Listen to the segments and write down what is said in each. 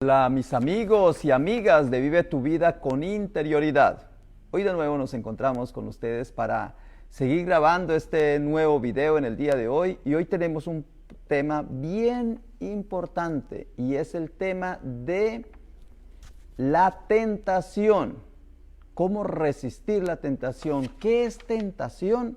Hola mis amigos y amigas de Vive tu Vida con Interioridad. Hoy de nuevo nos encontramos con ustedes para seguir grabando este nuevo video en el día de hoy. Y hoy tenemos un tema bien importante y es el tema de la tentación. ¿Cómo resistir la tentación? ¿Qué es tentación?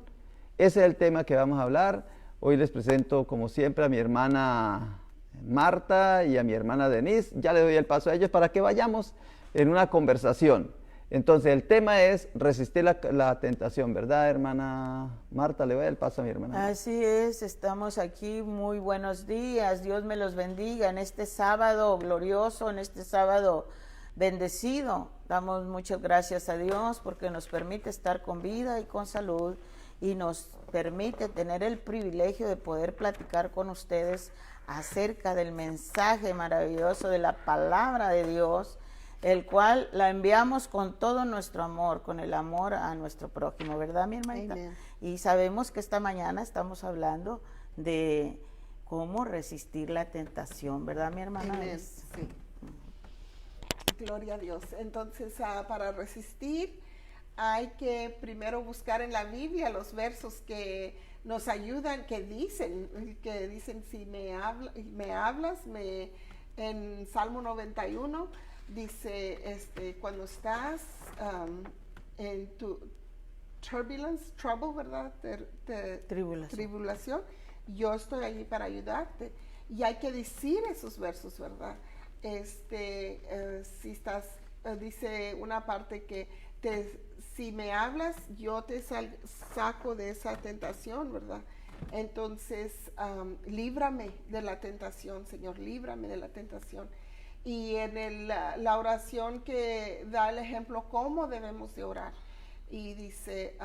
Ese es el tema que vamos a hablar. Hoy les presento como siempre a mi hermana Marta y a mi hermana Denise. Ya le doy el paso a ellos para que vayamos en una conversación. Entonces el tema es resistir la tentación, ¿verdad, hermana Marta? Le doy el paso a mi hermana. Así es, estamos aquí, muy buenos días, Dios me los bendiga en este sábado glorioso, en este sábado bendecido. Damos muchas gracias a Dios porque nos permite estar con vida y con salud y nos permite tener el privilegio de poder platicar con ustedes acerca del mensaje maravilloso de la palabra de Dios, el cual la enviamos con todo nuestro amor, con el amor a nuestro prójimo, ¿verdad, mi hermanita? Amen. Y sabemos que esta mañana estamos hablando de cómo resistir la tentación, ¿verdad, mi hermana? Amén. Sí. Gloria a Dios. Entonces, para resistir, hay que primero buscar en la Biblia los versos que nos ayudan, que dicen si me hablas, en Salmo 91 dice, cuando estás en tu trouble, ¿verdad? Tribulación, yo estoy allí para ayudarte. Y hay que decir esos versos, ¿verdad? Si estás, dice una parte que si me hablas, yo te saco de esa tentación, ¿verdad? Entonces, líbrame de la tentación, Señor, líbrame de la tentación. Y en la oración que da el ejemplo cómo debemos de orar, y dice,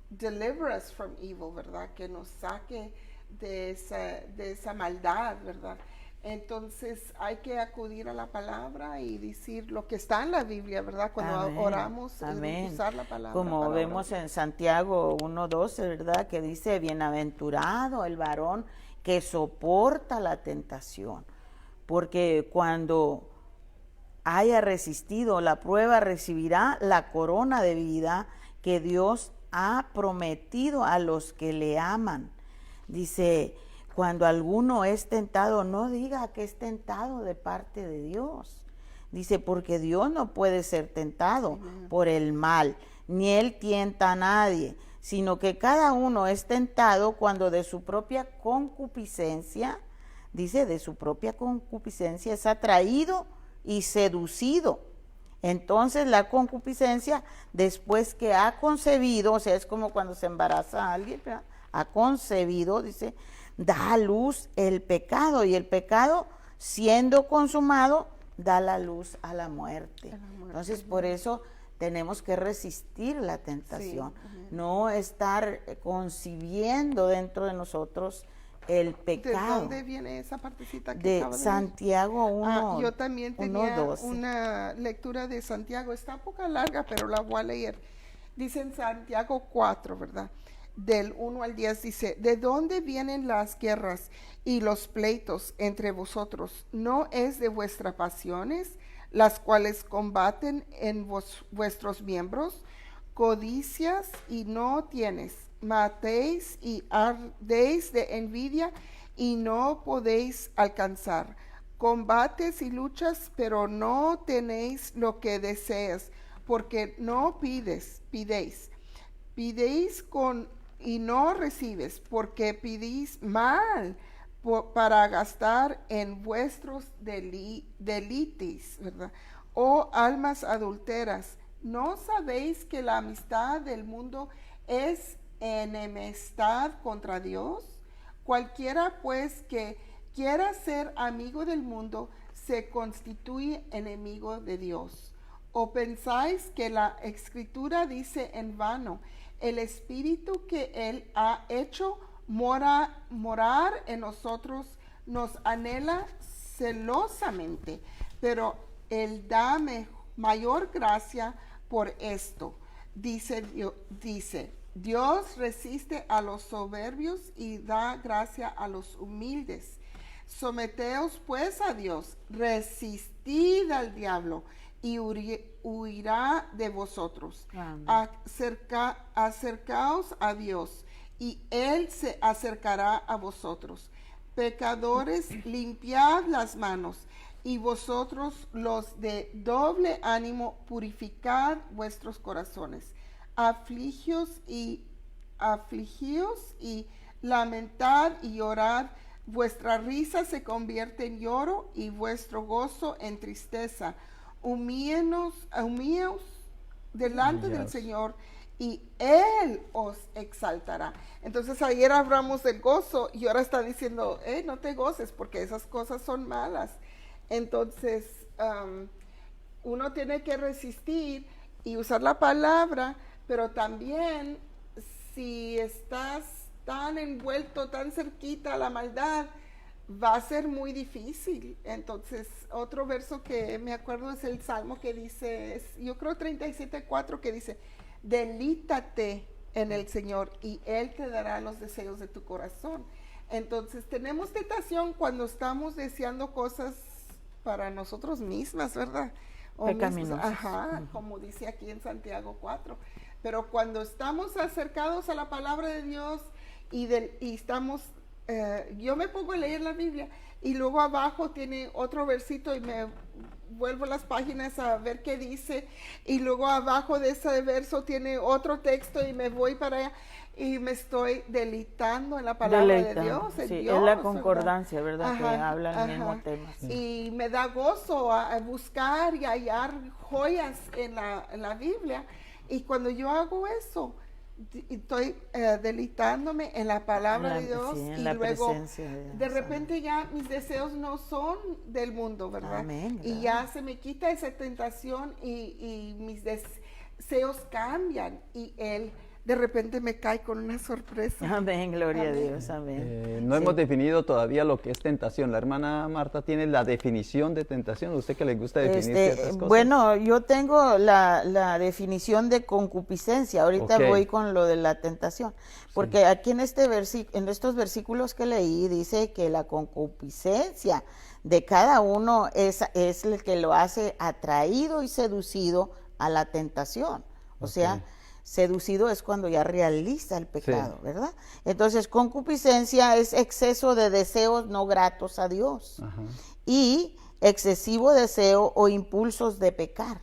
deliver us from evil, ¿verdad? Que nos saque de esa maldad, ¿verdad? Entonces hay que acudir a la palabra y decir lo que está en la Biblia, ¿verdad? Cuando Amén. oramos, Amén. usar la palabra. Como vemos en Santiago 1:12, ¿verdad? Que dice, bienaventurado el varón que soporta la tentación, porque cuando haya resistido la prueba recibirá la corona de vida que Dios ha prometido a los que le aman. Dice, cuando alguno es tentado, no diga que es tentado de parte de Dios. Dice, porque Dios no puede ser tentado por el mal, ni Él tienta a nadie, sino que cada uno es tentado cuando de su propia concupiscencia, dice, de su propia concupiscencia es atraído y seducido. Entonces la concupiscencia, después que ha concebido, o sea, es como cuando se embaraza a alguien, ¿verdad? Ha concebido, dice, da a luz el pecado, y el pecado, siendo consumado, da la luz a la muerte. Entonces, por eso tenemos que resistir la tentación, Sí. no estar concibiendo dentro de nosotros el pecado. ¿De dónde viene esa partecita que De acaba de Santiago 1. yo también tenía 1:12. una lectura de Santiago, está un poco larga, pero la voy a leer. Dice en Santiago 4, ¿verdad? Del 1 al 10 dice, ¿de dónde vienen las guerras y los pleitos entre vosotros? ¿No es de vuestras pasiones, las cuales combaten en vuestros miembros? Codicias y no tienes, matéis y ardéis de envidia y no podéis alcanzar. Combates y luchas, pero no tenéis lo que deseas, porque no pedéis y no recibes, porque pedís mal para gastar en vuestros delitos, ¿verdad? Oh almas adúlteras, ¿no sabéis que la amistad del mundo es enemistad contra Dios? Cualquiera pues que quiera ser amigo del mundo se constituye enemigo de Dios. ¿O pensáis que la Escritura dice en vano, el Espíritu que Él ha hecho morar en nosotros nos anhela celosamente, pero Él da mayor gracia por esto? Dice, Dios resiste a los soberbios y da gracia a los humildes. Someteos pues a Dios, resistid al diablo y huirá de vosotros. Acercaos a Dios y Él se acercará a vosotros. Pecadores, limpiad las manos, y vosotros los de doble ánimo, purificad vuestros corazones. Afligíos y lamentad y llorad. Vuestra risa se convierte en lloro y vuestro gozo en tristeza. Humíeos delante del Señor y Él os exaltará. Entonces ayer hablamos del gozo y ahora está diciendo, no te goces porque esas cosas son malas. Entonces uno tiene que resistir y usar la palabra, pero también si estás tan envuelto, tan cerquita a la maldad, va a ser muy difícil. Entonces, otro verso que me acuerdo es el Salmo que dice, yo creo 37:4, que dice, delítate en el Señor y Él te dará los deseos de tu corazón. Entonces, tenemos tentación cuando estamos deseando cosas para nosotros mismas, ¿verdad? Pecaminosas. Ajá, como dice aquí en Santiago 4. Pero cuando estamos acercados a la palabra de Dios y estamos, yo me pongo a leer la Biblia y luego abajo tiene otro versito y me vuelvo las páginas a ver qué dice, y luego abajo de ese verso tiene otro texto y me voy para allá y me estoy deleitando en la palabra de Dios. Sí, Dios, es la concordancia, ¿verdad? Ajá, que habla el mismo ajá. tema. Sí. Y me da gozo a buscar y hallar joyas en la Biblia. Y cuando yo hago eso, estoy deleitándome en la palabra de Dios, sí, en y la luego presencia de Dios, de repente ya mis deseos no son del mundo, ¿verdad? Amén, Y ya se me quita esa tentación y mis deseos cambian y Él de repente me cae con una sorpresa. Amén, gloria Amén. a Dios, amén. No hemos definido todavía lo que es tentación. La hermana Marta tiene la definición de tentación. ¿Usted que le gusta definir ciertas cosas? Bueno, yo tengo la definición de concupiscencia. Ahorita voy con lo de la tentación. Porque aquí en estos versículos que leí dice que la concupiscencia de cada uno es el que lo hace atraído y seducido a la tentación. O sea, seducido es cuando ya realiza el pecado, ¿verdad? Entonces, concupiscencia es exceso de deseos no gratos a Dios. Ajá. Y excesivo deseo o impulsos de pecar,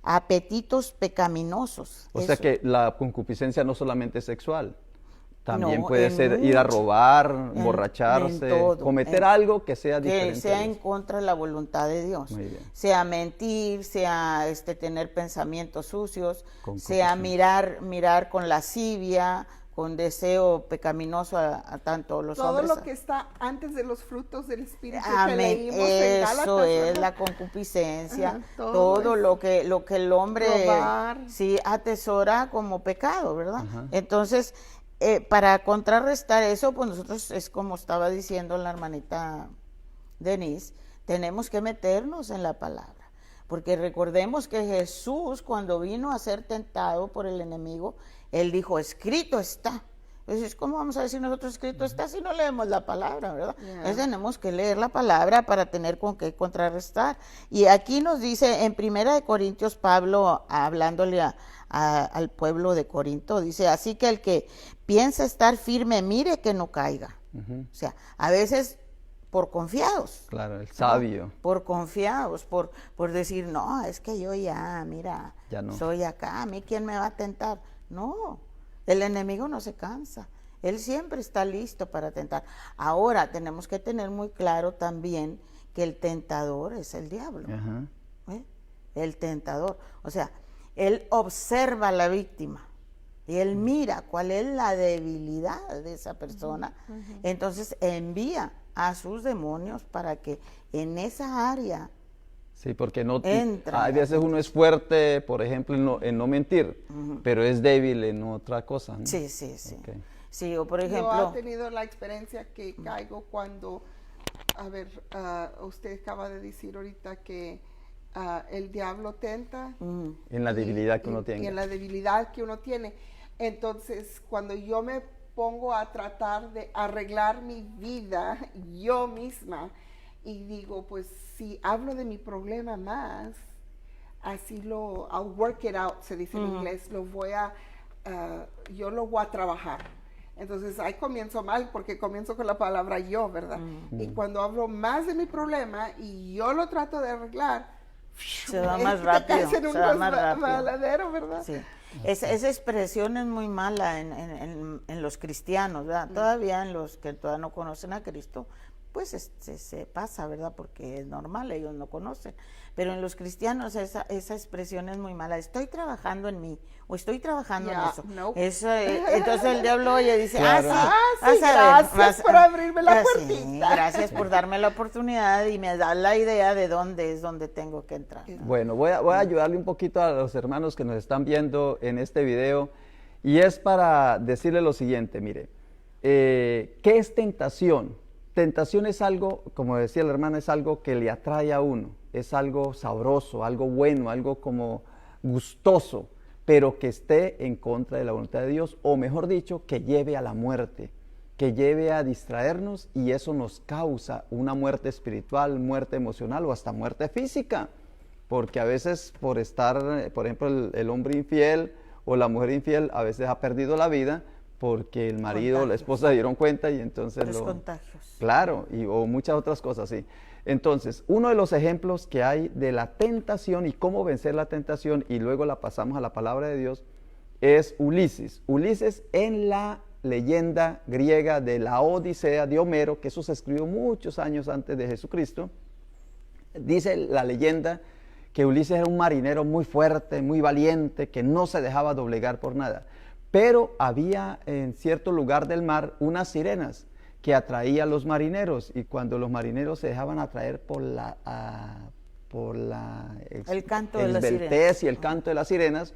apetitos pecaminosos. O sea que la concupiscencia no solamente es sexual. También puede ser ir a robar, emborracharse, cometer algo que sea diferente. Que sea en contra de la voluntad de Dios. Sea mentir, sea tener pensamientos sucios, sea mirar con lascivia, con deseo pecaminoso a tanto los todo hombres. Todo lo que está antes de los frutos del Espíritu. Amén. Que leímos en Gálatas, eso es la concupiscencia. Ajá, todo lo que el hombre atesora como pecado, ¿verdad? Ajá. Entonces, para contrarrestar eso, pues nosotros, es como estaba diciendo la hermanita Denise, tenemos que meternos en la palabra, porque recordemos que Jesús, cuando vino a ser tentado por el enemigo, Él dijo, escrito está. Entonces, ¿cómo vamos a decir nosotros escrito está si no leemos la palabra, verdad? Entonces tenemos que leer la palabra para tener con qué contrarrestar. Y aquí nos dice en 1 Corintios, Pablo, hablándole al pueblo de Corinto, dice, así que el que piensa estar firme, mire que no caiga. O sea, a veces por confiados. Claro, el sabio. ¿No? Por confiados, por decir, no, es que yo ya no. Soy acá, a mí quién me va a tentar. No, el enemigo no se cansa. Él siempre está listo para tentar. Ahora, tenemos que tener muy claro también que el tentador es el diablo. El tentador. O sea, él observa a la víctima y él mira cuál es la debilidad de esa persona. Entonces envía a sus demonios para que en esa área porque a veces uno es fuerte, por ejemplo, en no mentir, pero es débil en otra cosa, ¿no? Sí. Okay. Sí, o por ejemplo... Yo he tenido la experiencia que caigo cuando, usted acaba de decir ahorita que el diablo tenta. En la debilidad que uno tiene. Y en la debilidad que uno tiene. Entonces, cuando yo me pongo a tratar de arreglar mi vida yo misma y digo, pues si hablo de mi problema más, así I'll work it out, se dice en inglés, yo lo voy a trabajar. Entonces ahí comienzo mal porque comienzo con la palabra yo, ¿verdad? Y cuando hablo más de mi problema y yo lo trato de arreglar, se va más rápido, se va más rápido. ¿Verdad? Sí. Esa expresión es muy mala en los cristianos, ¿verdad? Todavía en los que todavía no conocen a Cristo, pues se pasa, ¿verdad? Porque es normal, ellos no conocen. Pero en los cristianos esa expresión es muy mala. Estoy trabajando en mí, o estoy trabajando en eso. Nope. Entonces el diablo oye, dice, Claro. Gracias por abrirme la puertita. Sí, gracias por darme la oportunidad y me da la idea de dónde es donde tengo que entrar. Bueno, voy a ayudarle un poquito a los hermanos que nos están viendo en este video, y es para decirle lo siguiente, mire, ¿qué es tentación? Tentación es algo, como decía la hermana, es algo que le atrae a uno, es algo sabroso, algo bueno, algo como gustoso, pero que esté en contra de la voluntad de Dios, o mejor dicho, que lleve a la muerte, que lleve a distraernos, y eso nos causa una muerte espiritual, muerte emocional o hasta muerte física, porque a veces por estar, por ejemplo, el hombre infiel o la mujer infiel a veces ha perdido la vida porque el marido o la esposa se dieron cuenta y entonces los contagios. Claro, o muchas otras cosas, sí. Entonces, uno de los ejemplos que hay de la tentación y cómo vencer la tentación, y luego la pasamos a la palabra de Dios, es Ulises. Ulises, en la leyenda griega de la Odisea de Homero, que eso se escribió muchos años antes de Jesucristo, dice la leyenda que Ulises era un marinero muy fuerte, muy valiente, que no se dejaba doblegar por nada. Pero había en cierto lugar del mar unas sirenas que atraían a los marineros, y cuando los marineros se dejaban atraer por el canto de las sirenas y el canto de las sirenas,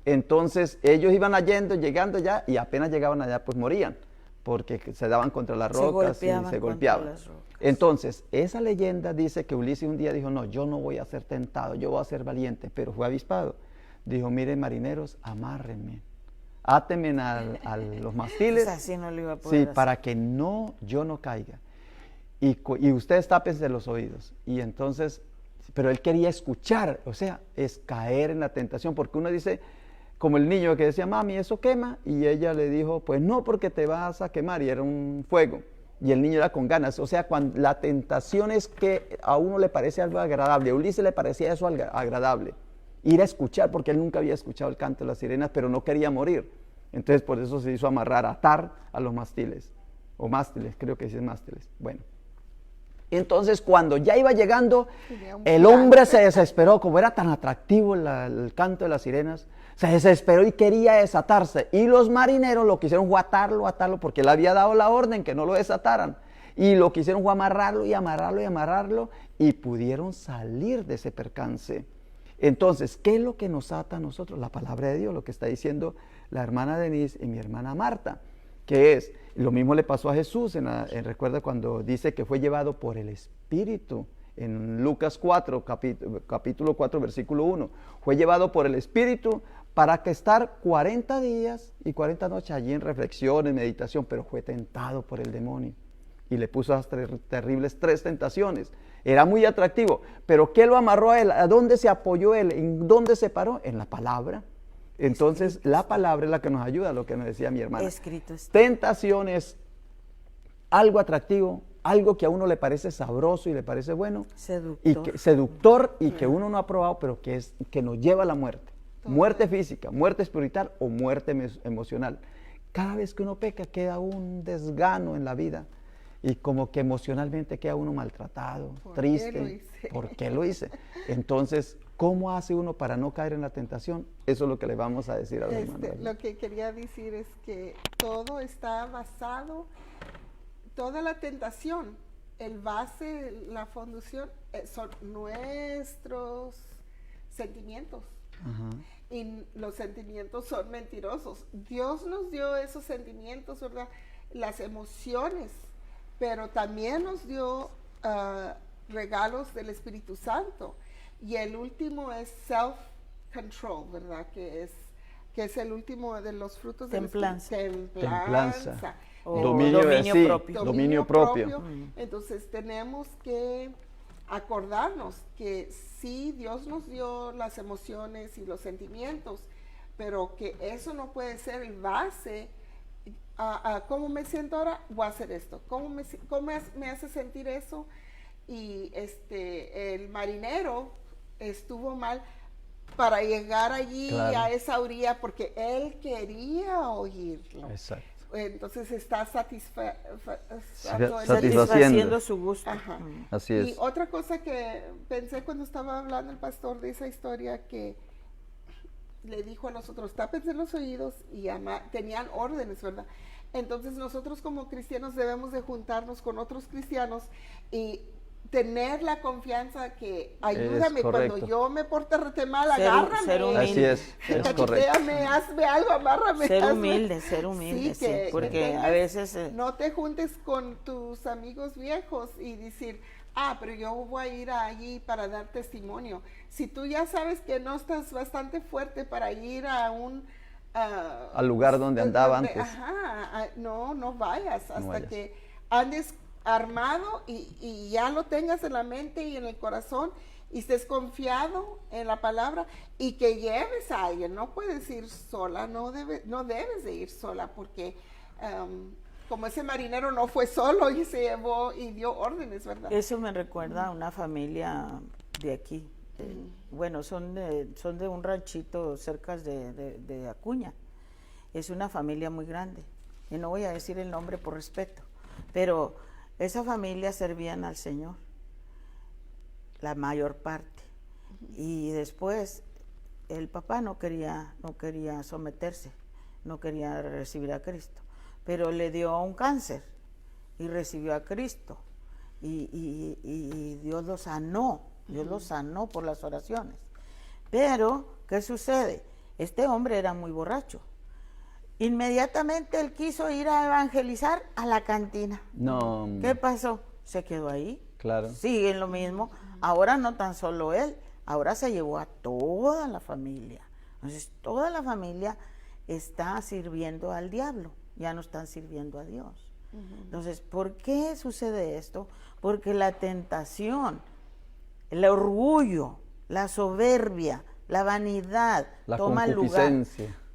entonces ellos iban llegando ya, y apenas llegaban allá pues morían, porque se daban contra las rocas y se golpeaban. Entonces, esa leyenda dice que Ulises un día dijo, no, yo no voy a ser tentado, yo voy a ser valiente, pero fue avispado. Dijo, miren marineros, amárrenme, átenme a los mastiles, Así no lo iba a poder hacer. para que yo no caiga. Y ustedes tápense los oídos. Y entonces, pero él quería escuchar, o sea, es caer en la tentación, porque uno dice, como el niño que decía, mami, ¿eso quema? Y ella le dijo, pues no, porque te vas a quemar, y era un fuego. Y el niño era con ganas, o sea, cuando la tentación es que a uno le parece algo agradable, a Ulises le parecía eso agradable, ir a escuchar, porque él nunca había escuchado el canto de las sirenas, pero no quería morir. Entonces por eso se hizo amarrar, atar a los mástiles, o mástiles, creo que sí es mástiles. Bueno, entonces cuando ya iba llegando, el hombre se desesperó, como era tan atractivo el canto de las sirenas, se desesperó y quería desatarse, y los marineros lo que hicieron fue atarlo, porque él había dado la orden que no lo desataran, y lo que hicieron fue amarrarlo y amarrarlo y amarrarlo, y pudieron salir de ese percance. Entonces, ¿qué es lo que nos ata a nosotros? La palabra de Dios, lo que está diciendo la hermana Denise y mi hermana Marta, que es, lo mismo le pasó a Jesús, recuerda cuando dice que fue llevado por el Espíritu, en Lucas 4, capítulo 4, versículo 1, fue llevado por el Espíritu para que estar 40 días y 40 noches allí en reflexión, en meditación, pero fue tentado por el demonio y le puso las terribles 3 tentaciones. Era muy atractivo, pero ¿qué lo amarró a él? ¿A dónde se apoyó él? ¿En dónde se paró? En la palabra. Entonces, la palabra es la que nos ayuda, lo que nos decía mi hermana. Escrito está. Tentación es algo atractivo, algo que a uno le parece sabroso y le parece bueno. Seductor y que uno no ha probado, pero que nos lleva a la muerte. Muerte física, muerte espiritual o muerte emocional. Cada vez que uno peca queda un desgano en la vida y como que emocionalmente queda uno maltratado, triste. ¿Por qué lo hice? Entonces, ¿cómo hace uno para no caer en la tentación? Eso es lo que le vamos a decir a los hermanos. Lo que quería decir es que todo está basado, toda la tentación, el base, la fundación, son nuestros sentimientos. Ajá. Y los sentimientos son mentirosos. Dios nos dio esos sentimientos, ¿verdad? Las emociones, pero también nos dio regalos del Espíritu Santo. Y el último es self-control, ¿verdad? Que es que es el último de los frutos Templanza. del Espíritu. Templanza. O Dominio dominio propio. Dominio propio. Entonces tenemos que acordarnos que sí, Dios nos dio las emociones y los sentimientos, pero que eso no puede ser el base a cómo me siento ahora, voy a hacer esto. ¿Cómo me hace sentir eso? Y el marinero estuvo mal para llegar allí, claro, a esa orilla, porque él quería oírlo. Exacto. Entonces está satisfaciendo su gusto. Ajá. Así es. Y otra cosa que pensé cuando estaba hablando el pastor de esa historia, que le dijo a nosotros, tápense los oídos, y tenían órdenes, ¿verdad? Entonces nosotros como cristianos debemos de juntarnos con otros cristianos y tener la confianza que ayúdame cuando yo me porte rete mal, agárrame. Ser humilde. Así es correcto. Hazme algo, amárrame. Ser humilde, sí, porque a veces... No te juntes con tus amigos viejos y decir, pero yo voy a ir allí para dar testimonio. Si tú ya sabes que no estás bastante fuerte para ir a un... al lugar donde andaba antes. No vayas hasta que andes armado y ya lo tengas en la mente y en el corazón y estés confiado en la palabra y que lleves a alguien. No puedes ir sola, no debes de ir sola, porque como ese marinero no fue solo y se llevó y dio órdenes, ¿verdad? Eso me recuerda a una familia de aquí. Bueno, son de un ranchito cerca de Acuña. Es una familia muy grande y no voy a decir el nombre por respeto, pero esa familia servían al Señor la mayor parte, y después el papá no quería someterse, no quería recibir a Cristo, pero le dio un cáncer y recibió a Cristo, y Dios lo sanó. Dios lo sanó por las oraciones. Pero, ¿qué sucede? Este hombre era muy borracho. Inmediatamente él quiso ir a evangelizar a la cantina. No. ¿Qué pasó? Se quedó ahí. Claro. Sigue en lo mismo. Ahora no tan solo él, ahora se llevó a toda la familia. Entonces, toda la familia está sirviendo al diablo, ya no están sirviendo a Dios. Entonces, ¿por qué sucede esto? Porque la tentación, el orgullo, la soberbia, la vanidad, toma lugar.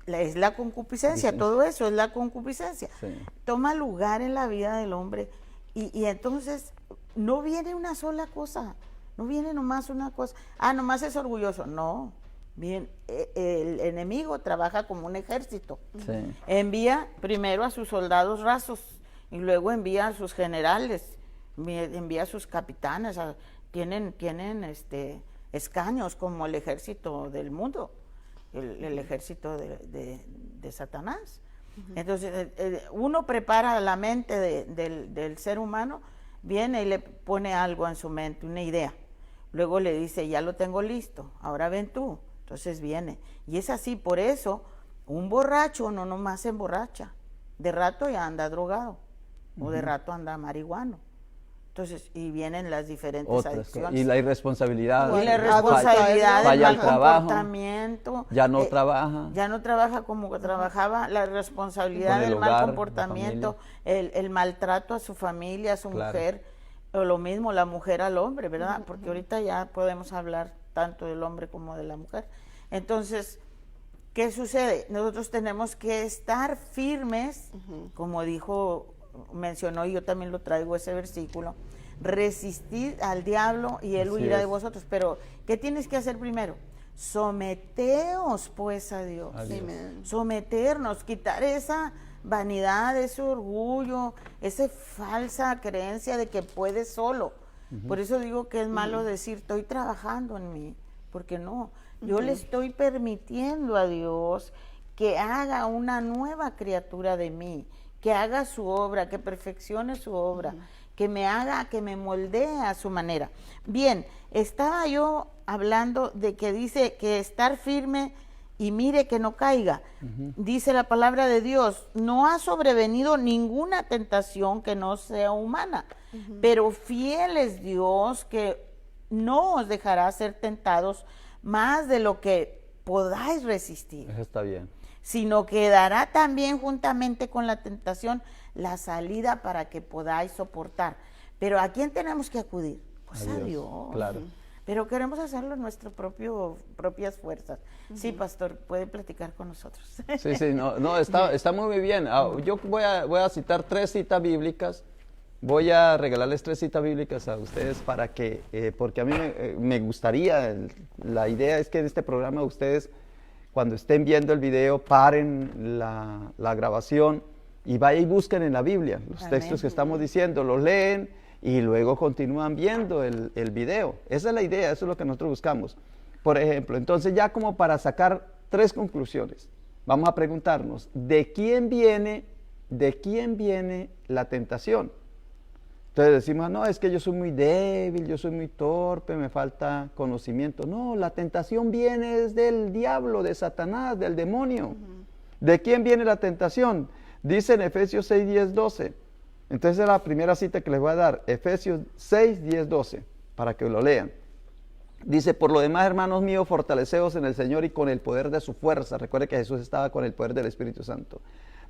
Es la concupiscencia, todo eso es la concupiscencia. Sí. Toma lugar en la vida del hombre y entonces no viene una sola cosa, no viene nomás una cosa. Nomás es orgulloso. No, bien, el enemigo trabaja como un ejército. Sí. Envía primero a sus soldados rasos y luego envía a sus generales, envía a sus capitanes, tienen escaños como el ejército del mundo, el ejército de Satanás. Entonces, uno prepara la mente del ser humano, viene y le pone algo en su mente, una idea. Luego le dice, ya lo tengo listo, ahora ven tú. Entonces viene. Y es así, por eso, un borracho no nomás se emborracha. De rato ya anda drogado, o de rato anda marihuano. Entonces, y vienen las diferentes adicciones. Y la irresponsabilidad. Y la irresponsabilidad, el mal comportamiento. Ya no trabaja. Ya no trabaja como trabajaba. La responsabilidad del mal comportamiento, el maltrato a su familia, a su mujer, o lo mismo la mujer al hombre, ¿verdad? Porque ahorita ya podemos hablar tanto del hombre como de la mujer. Entonces, ¿qué sucede? Nosotros tenemos que estar firmes, como mencionó, y yo también lo traigo ese versículo, resistid al diablo y él huirá de vosotros. Pero, ¿qué tienes que hacer primero? Someteos pues a Dios. Someternos, quitar esa vanidad, ese orgullo, esa falsa creencia de que puedes solo. Por eso digo que es malo decir, estoy trabajando en mí, porque no, yo le estoy permitiendo a Dios que haga una nueva criatura de mí, que haga su obra, que perfeccione su obra, que me haga, que me moldee a su manera. Bien, estaba yo hablando de que dice que estar firme y mire que no caiga. Dice la palabra de Dios, no ha sobrevenido ninguna tentación que no sea humana, pero fiel es Dios que no os dejará ser tentados más de lo que podáis resistir. Eso está bien. sino que dará también juntamente con la tentación la salida para que podáis soportar. Pero ¿a quién tenemos que acudir? Pues a Dios. Claro. Pero queremos hacerlo en nuestras propias fuerzas. Sí, pastor, puede platicar con nosotros. Sí, no, está muy bien. Yo voy a citar 3 citas bíblicas. Voy a regalarles 3 citas bíblicas a ustedes para que, porque a mí me gustaría, la idea es que en este programa ustedes, cuando estén viendo el video, paren la grabación y vayan y busquen en la Biblia los textos que estamos diciendo, los leen y luego continúan viendo el video. Esa es la idea, eso es lo que nosotros buscamos. Por ejemplo, entonces ya como para sacar 3 conclusiones, vamos a preguntarnos, ¿de quién viene la tentación? Entonces decimos, no, es que yo soy muy débil, yo soy muy torpe, me falta conocimiento. No, la tentación viene desde el diablo, de Satanás, del demonio. ¿De quién viene la tentación? Dice en Efesios 6, 10, 12. Entonces es la primera cita que les voy a dar, Efesios 6, 10, 12, para que lo lean. Dice, por lo demás, hermanos míos, fortaleceos en el Señor y con el poder de su fuerza. Recuerde que Jesús estaba con el poder del Espíritu Santo.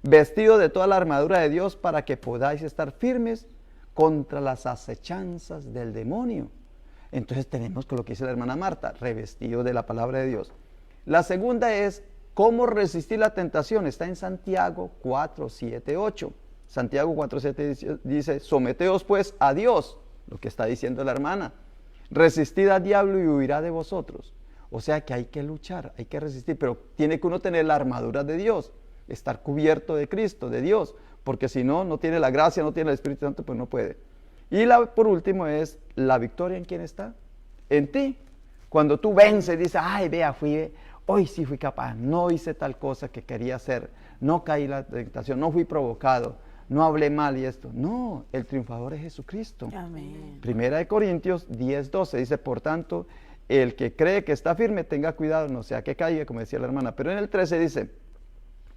Vestido de toda la armadura de Dios para que podáis estar firmes contra las acechanzas del demonio. Entonces tenemos con lo que dice la hermana Marta, revestido de la palabra de Dios. La segunda es, ¿cómo resistir la tentación? Está en Santiago 4, 7, 8. Santiago 4, 7 dice, someteos pues a Dios, lo que está diciendo la hermana. Resistid al diablo y huirá de vosotros. O sea que hay que luchar, hay que resistir, pero tiene que uno tener la armadura de Dios, estar cubierto de Cristo, de Dios, porque si no, no tiene la gracia, no tiene el Espíritu Santo, pues no puede. Y por último es, ¿la victoria en quién está? En ti. Cuando tú vences y dices, ay, vea, hoy sí fui capaz, no hice tal cosa que quería hacer, no caí en la tentación, no fui provocado, no hablé mal y esto. No, el triunfador es Jesucristo. Amén. Primera de Corintios 10, 12 dice, por tanto, el que cree que está firme, tenga cuidado, no sea que caiga, como decía la hermana. Pero en el 13 dice,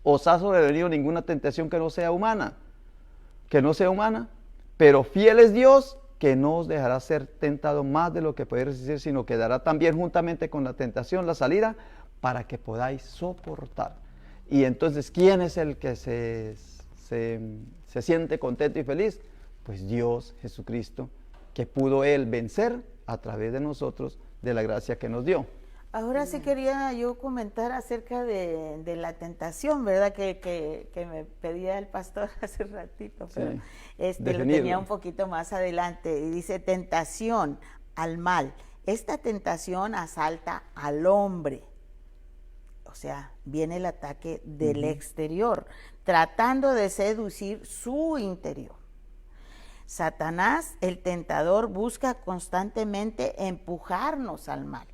os ha sobrevenido ninguna tentación que no sea humana, pero fiel es Dios, que no os dejará ser tentado más de lo que podéis resistir, sino que dará también juntamente con la tentación la salida para que podáis soportar. Y entonces, ¿quién es el que se siente contento y feliz? Pues Dios, Jesucristo, que pudo Él vencer a través de nosotros, de la gracia que nos dio. Ahora sí quería yo comentar acerca de la tentación, ¿verdad? Que me pedía el pastor hace ratito, pero Sí, lo tenía un poquito más adelante. Y dice, tentación al mal. Esta tentación asalta al hombre. O sea, viene el ataque del exterior, tratando de seducir su interior. Satanás, el tentador, busca constantemente empujarnos al mal.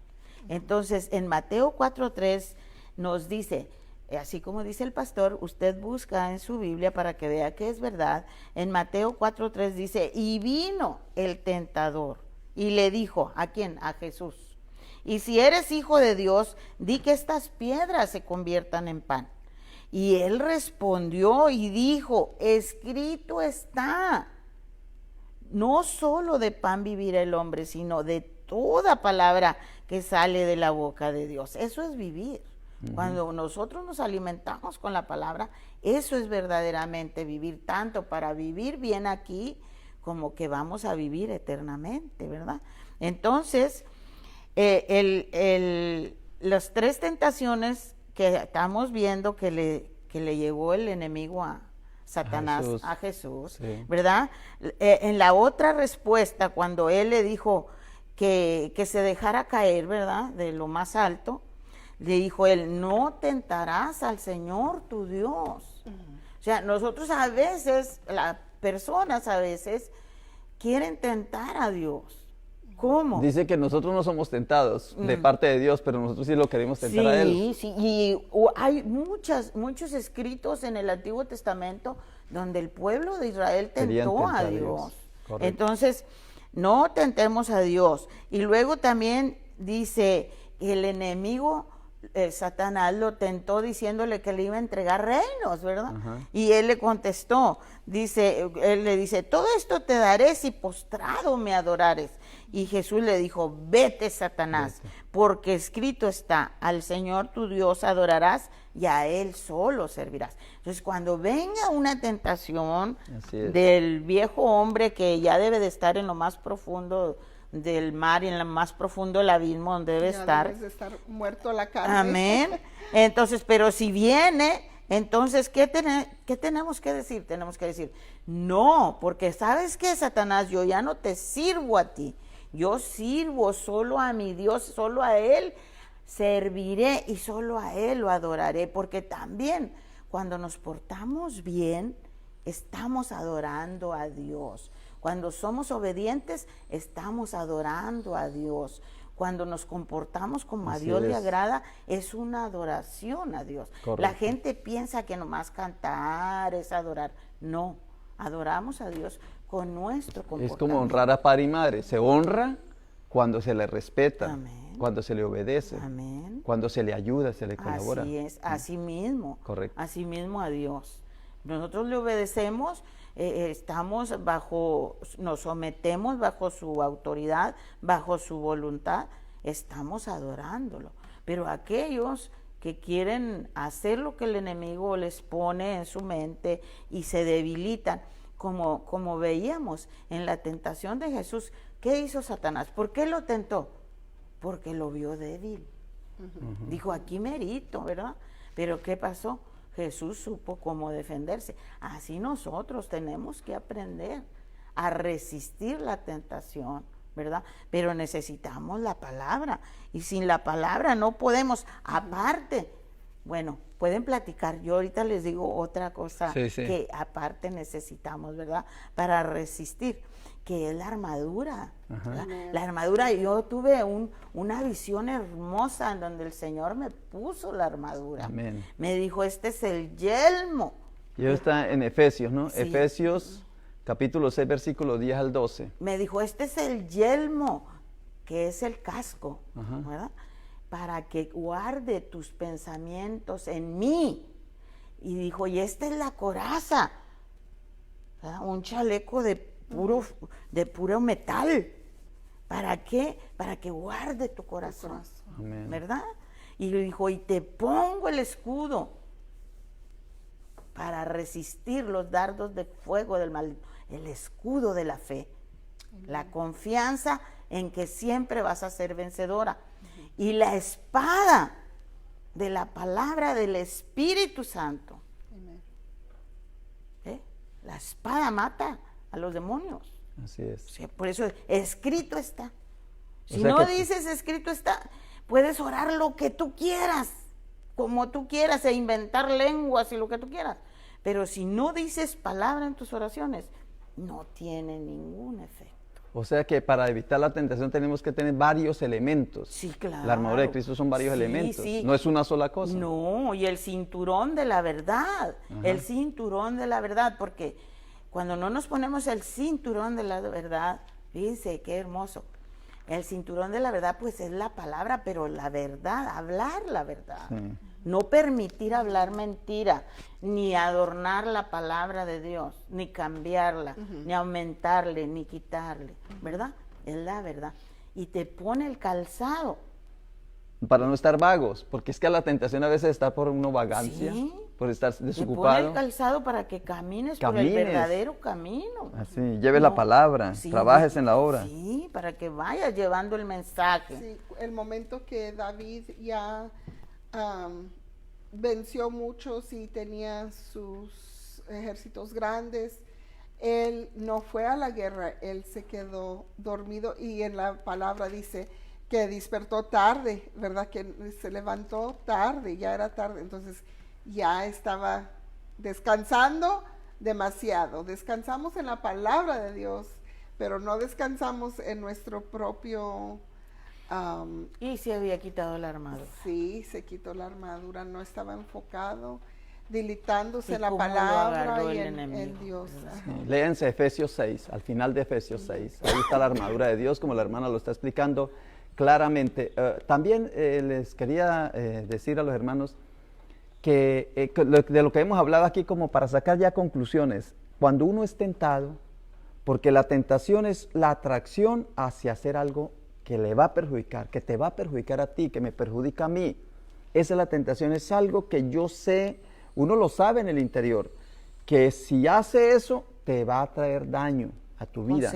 Entonces, en Mateo 4:3 nos dice, así como dice el pastor, usted busca en su Biblia para que vea que es verdad. En Mateo 4:3 dice, y vino el tentador y le dijo, ¿a quién? A Jesús. Y si eres hijo de Dios, di que estas piedras se conviertan en pan. Y él respondió y dijo, escrito está, no solo de pan vivirá el hombre, sino de toda palabra que sale de la boca de Dios. Eso es vivir. Cuando nosotros nos alimentamos con la palabra, eso es verdaderamente vivir, tanto para vivir bien aquí, como que vamos a vivir eternamente, ¿verdad? Entonces, las 3 tentaciones que estamos viendo que le llevó el enemigo a Satanás, a Jesús, sí, ¿verdad? En la otra respuesta, cuando él le dijo que se dejara caer, ¿verdad?, de lo más alto, le dijo él, no tentarás al Señor tu Dios. O sea, nosotros a veces, las personas a veces quieren tentar a Dios. ¿Cómo? Dice que nosotros no somos tentados de parte de Dios, pero nosotros sí lo queremos tentar a Él. Sí, y hay muchos escritos en el Antiguo Testamento donde el pueblo de Israel tentó a Dios. Entonces, no tentemos a Dios. Y luego también dice, el enemigo, Satanás, lo tentó diciéndole que le iba a entregar reinos, ¿verdad? Y él le contestó, él le dice, todo esto te daré si postrado me adorares. Y Jesús le dijo, vete, Satanás, Vete. porque escrito está, al Señor tu Dios adorarás y a Él solo servirás. Entonces, cuando venga una tentación Así es. del viejo hombre que ya debe de estar en lo más profundo del mar y en lo más profundo del abismo donde debe Ya estar, debes de estar muerto la carne. amén. Entonces, pero si viene, entonces, ¿qué tenemos que decir? Tenemos que decir, no, porque ¿sabes qué, Satanás? Yo ya no te sirvo a ti. Yo sirvo solo a mi Dios, solo a Él serviré y solo a Él lo adoraré, porque también cuando nos portamos bien, estamos adorando a Dios. Cuando somos obedientes, estamos adorando a Dios. Cuando nos comportamos como a Así Dios le es. agrada, es una adoración a Dios. Correcto. La gente piensa que nomás cantar es adorar. No, adoramos a Dios con nuestro comportamiento. Es como honrar a padre y madre. Se honra cuando se le respeta, Amén. cuando se le obedece, Amén. cuando se le ayuda, se le colabora. Así es, así mismo. Correcto. Así mismo a Dios. Nosotros le obedecemos, nos sometemos bajo su autoridad, bajo su voluntad, estamos adorándolo. Pero aquellos que quieren hacer lo que el enemigo les pone en su mente y se debilitan, como veíamos en la tentación de Jesús, ¿qué hizo Satanás? ¿Por qué lo tentó? Porque lo vio débil. Dijo, aquí merito, ¿verdad? Pero ¿qué pasó? Jesús supo cómo defenderse. Así nosotros tenemos que aprender a resistir la tentación, ¿verdad? Pero necesitamos la palabra. Y sin la palabra no podemos, aparte, bueno, pueden platicar. Yo ahorita les digo otra cosa Sí, sí. que aparte necesitamos, ¿verdad? Para resistir, que es la armadura. ¿verdad? La armadura, yo tuve una visión hermosa en donde el Señor me puso la armadura. Amén. Me dijo, este es el yelmo. Y eso está en Efesios, ¿no? Sí. Efesios capítulo 6, versículos 10 al 12. Me dijo, este es el yelmo, que es el casco, Ajá. ¿verdad? Para que guarde tus pensamientos en mí. Y dijo, y esta es la coraza, ¿verdad? Un chaleco de puro metal. ¿Para qué? Para que guarde tu corazón, Amén. ¿verdad? Y le dijo, y te pongo el escudo para resistir los dardos de fuego del mal, el escudo de la fe, la confianza en que siempre vas a ser vencedora, y la espada de la palabra del Espíritu Santo. Amén. ¿Eh? La espada mata a los demonios. Así es. O sea, por eso escrito está. Si O sea no que- dices escrito está, puedes orar lo que tú quieras, como tú quieras, e inventar lenguas y lo que tú quieras. Pero si no dices palabra en tus oraciones, no tiene ningún efecto. O sea que para evitar la tentación tenemos que tener varios elementos. Sí, claro. La armadura de Cristo son varios Sí, elementos. sí. No es una sola cosa. No, y el cinturón de la verdad, el cinturón de la verdad, porque cuando no nos ponemos el cinturón de la verdad, fíjense qué hermoso. El cinturón de la verdad, pues es la palabra, pero la verdad, hablar la verdad. Sí. No permitir hablar mentira, ni adornar la palabra de Dios, ni cambiarla, ni aumentarle, ni quitarle, ¿verdad? Es la verdad. Y te pone el calzado. Para no estar vagos, porque es que la tentación a veces está por una vagancia, Sí. por estar Te pone desocupado. el calzado para que camines por el Camines. verdadero camino. Así, lleves la palabra, Sí, trabajes en la obra. Sí, para que vayas llevando el mensaje. Sí, el momento que David ya venció muchos y tenía sus ejércitos grandes, él no fue a la guerra, él se quedó dormido y en la palabra dice que despertó tarde, ¿verdad? Que se levantó tarde, ya era tarde, entonces ya estaba descansando demasiado. Descansamos en la palabra de Dios, pero no descansamos en nuestro propio... Y se había quitado la armadura. sí, se quitó la armadura, no estaba enfocado, dilitándose ¿Y en la cómo lo palabra agarró y el en enemigo, Dios. verdad? Ajá. Sí, léanse Efesios 6, al final de Efesios 6. Ahí está la armadura de Dios, como la hermana lo está explicando claramente. También les quería decir a los hermanos que de lo que hemos hablado aquí, como para sacar ya conclusiones, cuando uno es tentado, Porque la tentación es la atracción hacia hacer algo que le va a perjudicar, que te va a perjudicar a ti, que me perjudica a mí. Esa es la tentación, es algo que yo sé, uno lo sabe en el interior, que si hace eso, te va a traer daño a tu vida.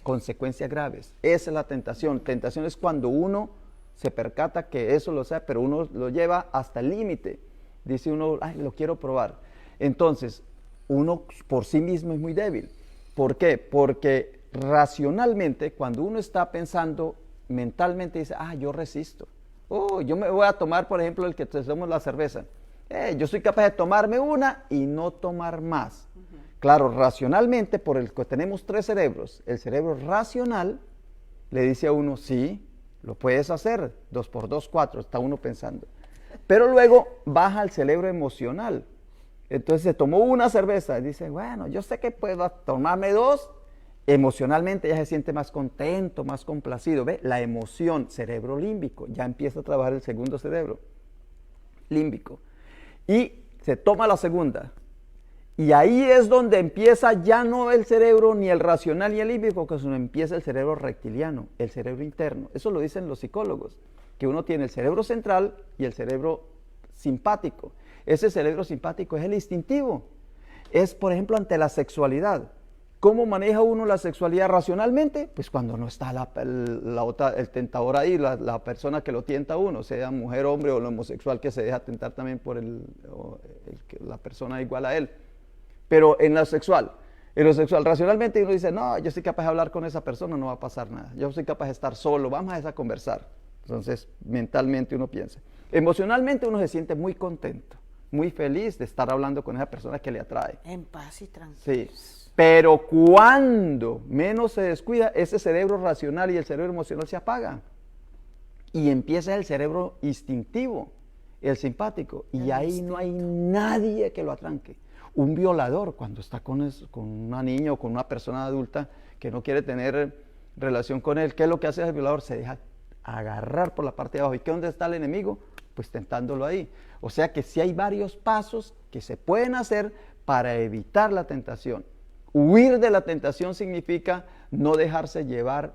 Consecuencias graves. Esa es la tentación. Tentación es cuando uno se percata que eso lo sabe, pero uno lo lleva hasta el límite. Dice uno, ay, lo quiero probar. Entonces, uno por sí mismo es muy débil. ¿Por qué? Porque racionalmente, cuando uno está pensando, mentalmente dice, ah, yo resisto. Oh, yo me voy a tomar, por ejemplo, el que tomamos la cerveza. Yo soy capaz de tomarme una y no tomar más. Claro, racionalmente, por el que tenemos 3 cerebros, el cerebro racional le dice a uno, sí, lo puedes hacer, 2 por 2, 4, está uno pensando. Pero luego baja el cerebro emocional. Entonces se tomó una cerveza y dice, bueno, yo sé que puedo tomarme 2. Emocionalmente ya se siente más contento, más complacido. ¿Ve? La emoción, cerebro límbico, ya empieza a trabajar el segundo cerebro límbico. Y se toma la segunda. Y ahí es donde empieza ya no el cerebro ni el racional ni el límbico, sino empieza el cerebro reptiliano, el cerebro interno. Eso lo dicen los psicólogos, que uno tiene el cerebro central y el cerebro simpático. Ese cerebro simpático es el instintivo. Es, por ejemplo, ante la sexualidad. ¿Cómo maneja uno la sexualidad racionalmente? Pues cuando no está el tentador ahí, la persona que lo tienta a uno, sea mujer, hombre o el homosexual que se deja tentar también por la persona igual a él. Pero en lo sexual, racionalmente uno dice, no, yo soy capaz de hablar con esa persona, no va a pasar nada. Yo soy capaz de estar solo, vamos a conversar. Entonces, mentalmente uno piensa. Emocionalmente uno se siente muy contento, muy feliz de estar hablando con esa persona que le atrae. En paz y tranquilo. Sí. Pero cuando menos se descuida, ese cerebro racional y el cerebro emocional se apagan. Y empieza el cerebro instintivo, el simpático. Y ahí no hay nadie que lo atranque. Un violador, cuando está con una niña o con una persona adulta que no quiere tener relación con él, ¿qué es lo que hace el violador? Se deja agarrar por la parte de abajo. ¿Y qué dónde está el enemigo? Pues tentándolo ahí. O sea que sí hay varios pasos que se pueden hacer para evitar la tentación. Huir de la tentación significa no dejarse llevar,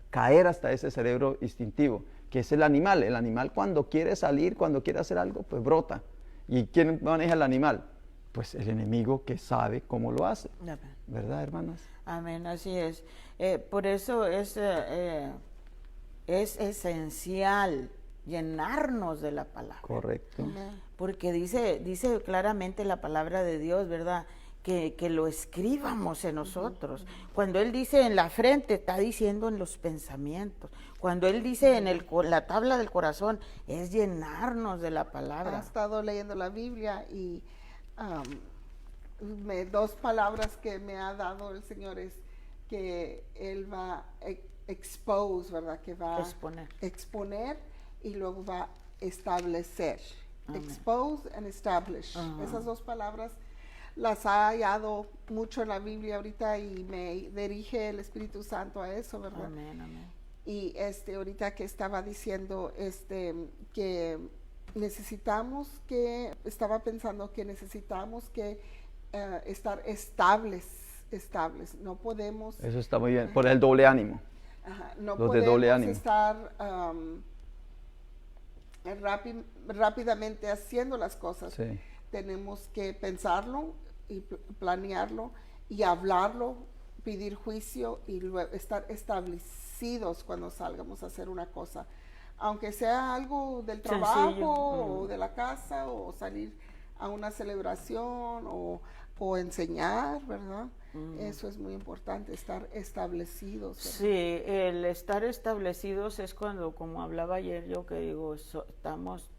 caer hasta ese cerebro instintivo, que es el animal. El animal cuando quiere salir, cuando quiere hacer algo, pues brota. ¿Y quién maneja el animal? Pues el enemigo que sabe cómo lo hace. Amén. ¿Verdad, hermanas? Amén, así es. Por eso es esencial llenarnos de la palabra. Correcto. Porque dice claramente la palabra de Dios, ¿verdad?, que lo escribamos en nosotros. Cuando Él dice en la frente, está diciendo en los pensamientos. Cuando Él dice en la tabla del corazón, es llenarnos de la palabra. He estado leyendo la Biblia y 2 palabras que me ha dado el Señor es que Él va a expose, ¿verdad? Que va a exponer y luego va a establecer. Amén. Expose and establish. Esas 2 palabras las ha hallado mucho en la Biblia ahorita y me dirige el Espíritu Santo a eso, ¿verdad? Amén, amén. Y ahorita que estaba diciendo que estaba pensando que necesitamos que estar estables, no podemos. Eso está muy bien, por el doble ánimo. No los podemos de doble ánimo. Estar rápidamente haciendo las cosas. Sí. Tenemos que pensarlo y planearlo y hablarlo, pedir juicio y luego estar establecidos cuando salgamos a hacer una cosa. Aunque sea algo del trabajo o de la casa o salir a una celebración o enseñar, ¿verdad? Eso es muy importante, estar establecidos, ¿verdad? Sí, el estar establecidos es cuando, como hablaba ayer yo, que digo, estamos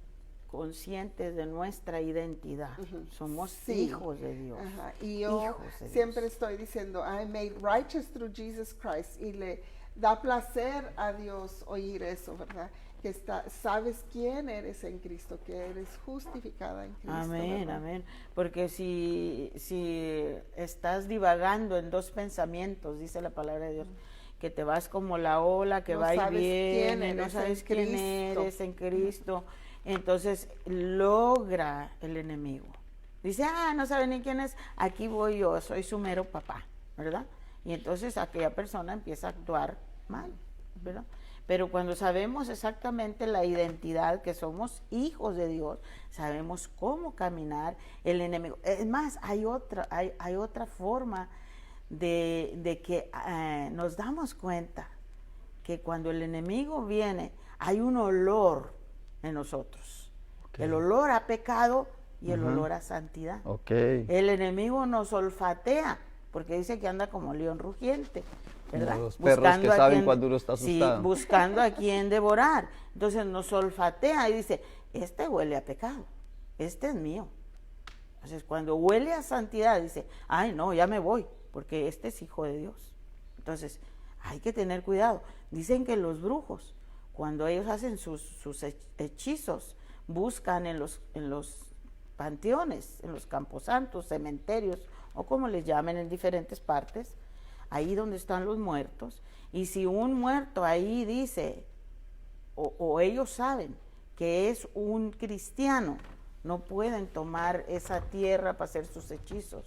conscientes de nuestra identidad. Somos hijos de Dios. Y yo siempre estoy diciendo, I'm made righteous through Jesus Christ, y le da placer a Dios oír eso, ¿verdad? Que sabes quién eres en Cristo, que eres justificada en Cristo. Amén, ¿verdad? amén. Porque si estás divagando en 2 pensamientos, dice la palabra de Dios, que te vas como la ola que va y viene, no sabes quién eres en Cristo, entonces logra el enemigo. Dice, no sabe ni quién es, aquí voy yo, soy su mero papá, ¿verdad? y entonces aquella persona empieza a actuar mal, ¿verdad? Pero cuando sabemos exactamente la identidad, que somos hijos de Dios, sabemos cómo caminar el enemigo. Es más, hay otra forma de que nos damos cuenta que cuando el enemigo viene, hay un olor en nosotros. Okay. El olor a pecado y el olor a santidad. Okay. El enemigo nos olfatea, porque dice que anda como león rugiente, ¿verdad? Los perros que saben cuando uno está asustado. Sí, buscando a quien devorar. Entonces nos olfatea y dice, este huele a pecado, este es mío. Entonces cuando huele a santidad dice, ay no, ya me voy, porque este es hijo de Dios. Entonces hay que tener cuidado. Dicen que los brujos, cuando ellos hacen sus hechizos, buscan en los panteones, en los camposantos, cementerios, o como les llamen en diferentes partes, ahí donde están los muertos, y si un muerto ahí dice, o ellos saben que es un cristiano, no pueden tomar esa tierra para hacer sus hechizos,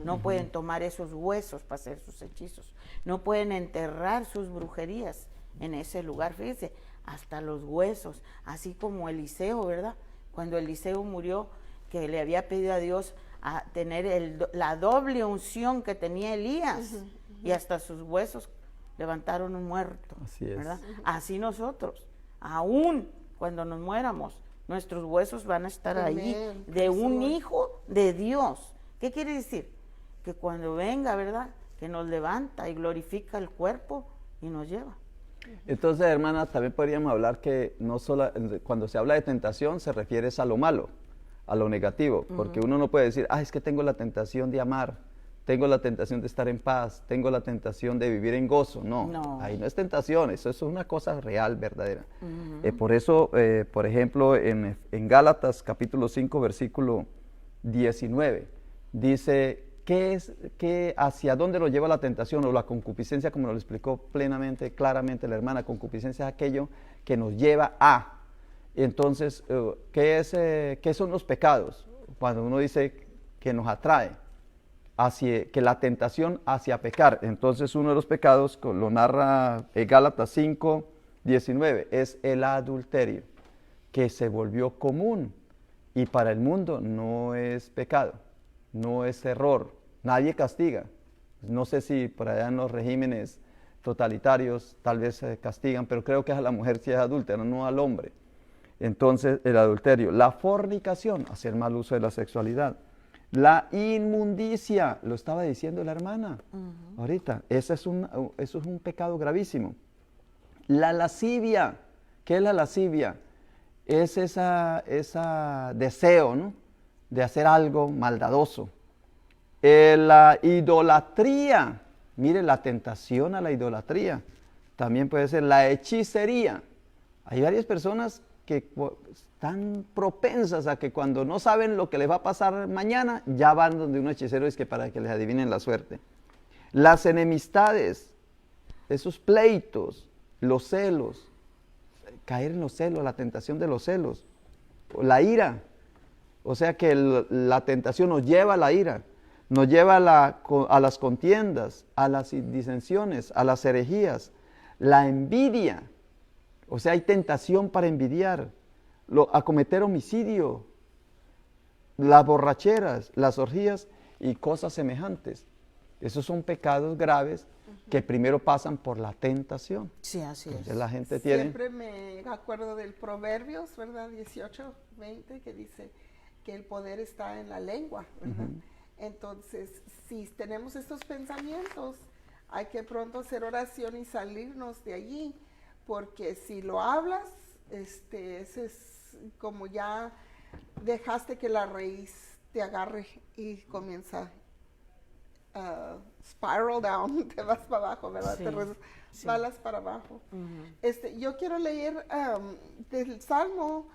no pueden tomar esos huesos para hacer sus hechizos, no pueden enterrar sus brujerías en ese lugar. Fíjense, hasta los huesos, así como Eliseo, ¿verdad? Cuando Eliseo murió, que le había pedido a Dios a tener la doble unción que tenía Elías, y hasta sus huesos levantaron un muerto. Así es. ¿Verdad? Así nosotros, aún cuando nos muéramos, nuestros huesos van a estar ahí, de un hijo de Dios. ¿Qué quiere decir? Que cuando venga, ¿verdad?, que nos levanta y glorifica el cuerpo y nos lleva. Entonces, hermana, también podríamos hablar que no solo cuando se habla de tentación se refiere a lo malo, a lo negativo, porque uno no puede decir, es que tengo la tentación de amar, tengo la tentación de estar en paz, tengo la tentación de vivir en gozo. No, ahí no es tentación, eso es una cosa real, verdadera. Por eso, por ejemplo, en Gálatas capítulo 5, versículo 19, dice, hacia dónde nos lleva la tentación o la concupiscencia, como lo explicó plenamente, claramente la hermana. Concupiscencia es aquello que nos lleva a. Entonces, ¿qué son los pecados? Cuando uno dice que nos atrae, que la tentación hacia pecar. Entonces, uno de los pecados, lo narra Gálatas 5, 19, es el adulterio, que se volvió común y para el mundo no es pecado. No es error, nadie castiga. No sé si por allá en los regímenes totalitarios tal vez se castigan, pero creo que es a la mujer si es adúltera, no al hombre. Entonces, el adulterio, la fornicación, hacer mal uso de la sexualidad, la inmundicia, lo estaba diciendo la hermana ahorita, eso es un pecado gravísimo. La lascivia, ¿qué es la lascivia? Es esa deseo, ¿no?, de hacer algo maldadoso. La idolatría, mire, la tentación a la idolatría, también puede ser la hechicería. Hay varias personas que están propensas a que cuando no saben lo que les va a pasar mañana, ya van donde un hechicero es que para que les adivinen la suerte. Las enemistades, esos pleitos, los celos, caer en los celos, la tentación de los celos, la ira. O sea que la tentación nos lleva a la ira, nos lleva a las contiendas, a las disensiones, a las herejías, la envidia. O sea, hay tentación para envidiar, a cometer homicidio, las borracheras, las orgías y cosas semejantes. Esos son pecados graves que primero pasan por la tentación. Sí, así Entonces, es. la gente Siempre me acuerdo del Proverbios, ¿verdad? 18, 20, que dice que el poder está en la lengua, ¿verdad? Entonces, si tenemos estos pensamientos, hay que pronto hacer oración y salirnos de allí, porque si lo hablas, ese es como ya dejaste que la raíz te agarre y comienza spiral down, te vas para abajo, ¿verdad? Sí, te resbalas para abajo. Yo quiero leer del Salmo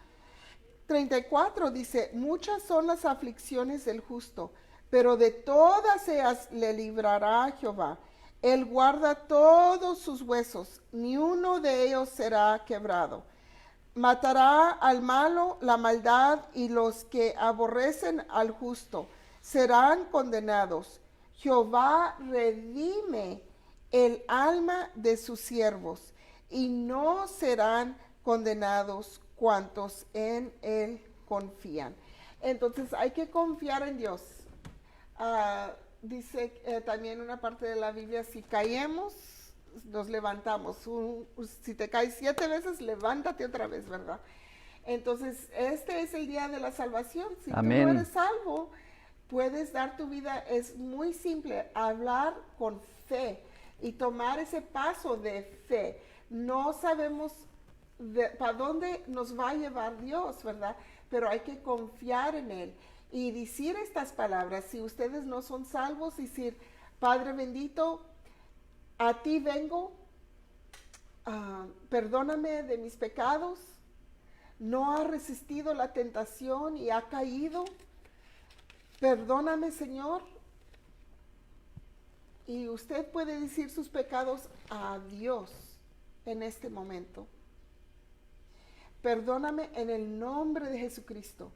34, dice, muchas son las aflicciones del justo, pero de todas ellas le librará Jehová. Él guarda todos sus huesos, ni uno de ellos será quebrado. Matará al malo la maldad, y los que aborrecen al justo serán condenados. Jehová redime el alma de sus siervos, y no serán condenados cuantos en él confían. Entonces hay que confiar en Dios. Dice también una parte de la Biblia, si caemos, nos levantamos. Si te caes 7 veces, levántate otra vez, ¿verdad? Entonces, este es el día de la salvación. Si Amén. tú no eres salvo, puedes dar tu vida. Es muy simple, hablar con fe y tomar ese paso de fe. No sabemos para dónde nos va a llevar Dios, ¿verdad? Pero hay que confiar en Él y decir estas palabras. Si ustedes no son salvos, decir, Padre bendito, a ti vengo, perdóname de mis pecados. No ha resistido la tentación y ha caído. Perdóname, Señor. Y usted puede decir sus pecados a Dios en este momento. Perdóname en el nombre de Jesucristo.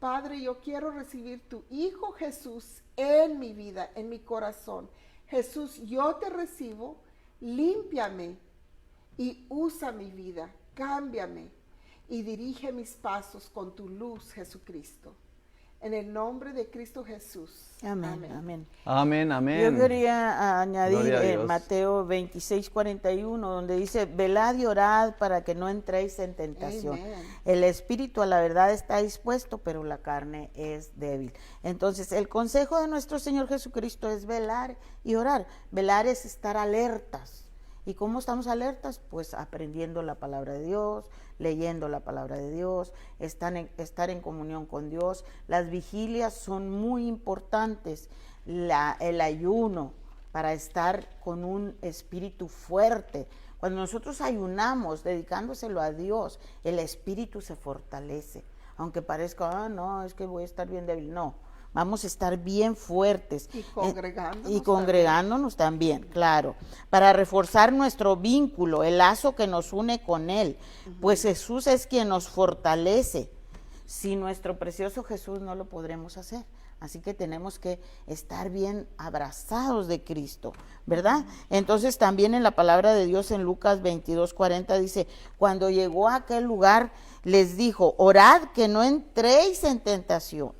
Padre, yo quiero recibir tu Hijo Jesús en mi vida, en mi corazón. Jesús, yo te recibo, límpiame y usa mi vida, cámbiame y dirige mis pasos con tu luz, Jesucristo. En el nombre de Cristo Jesús. Amén, Amén. amén. Amén, amén. Yo quería añadir Gloria a en Dios. Mateo 26:41, donde dice, velad y orad para que no entréis en tentación. Amen. El espíritu a la verdad está dispuesto, pero la carne es débil. Entonces, el consejo de nuestro Señor Jesucristo es velar y orar. Velar es estar alertas. ¿Y cómo estamos alertas? Pues aprendiendo la palabra de Dios, leyendo la palabra de Dios, estar en comunión con Dios. Las vigilias son muy importantes, el ayuno para estar con un espíritu fuerte. Cuando nosotros ayunamos, dedicándoselo a Dios, el espíritu se fortalece. Aunque parezca, no, es que voy a estar bien débil. No, vamos a estar bien fuertes. Y congregándonos. Y congregándonos también, claro, para reforzar nuestro vínculo, el lazo que nos une con Él, pues Jesús es quien nos fortalece. Sin nuestro precioso Jesús no lo podremos hacer. Así que tenemos que estar bien abrazados de Cristo, ¿verdad? Entonces también en la palabra de Dios en Lucas 22:40 dice, cuando llegó a aquel lugar les dijo, orad que no entréis en tentación.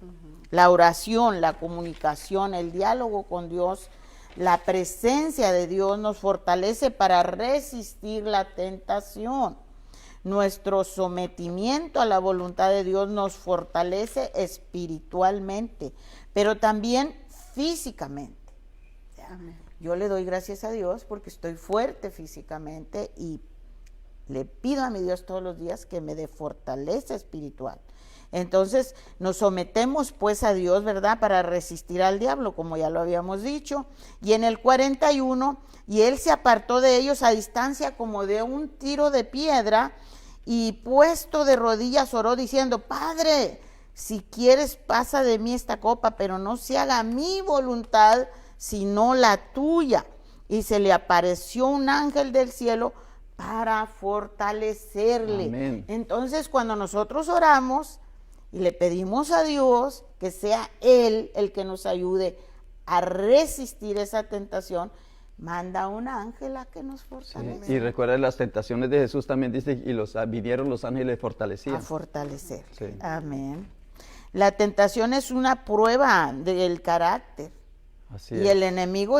La oración, la comunicación, el diálogo con Dios, la presencia de Dios nos fortalece para resistir la tentación. Nuestro sometimiento a la voluntad de Dios nos fortalece espiritualmente, pero también físicamente. Amén. Yo le doy gracias a Dios porque estoy fuerte físicamente y le pido a mi Dios todos los días que me dé fortaleza espiritual. Entonces nos sometemos pues a Dios, ¿verdad? Para resistir al diablo, como ya lo habíamos dicho. Y en el 41, y él se apartó de ellos a distancia como de un tiro de piedra, y puesto de rodillas oró diciendo, Padre, si quieres pasa de mí esta copa, pero no se haga mi voluntad, sino la tuya. Y se le apareció un ángel del cielo para fortalecerle. Amén. Entonces cuando nosotros oramos, y le pedimos a Dios que sea Él el que nos ayude a resistir esa tentación, manda un ángel a que nos fortalezca. Sí. Y recuerda las tentaciones de Jesús también dice, y vinieron los ángeles fortalecían. A fortalecer. Sí. Amén. La tentación es una prueba del carácter. Así Y es. el enemigo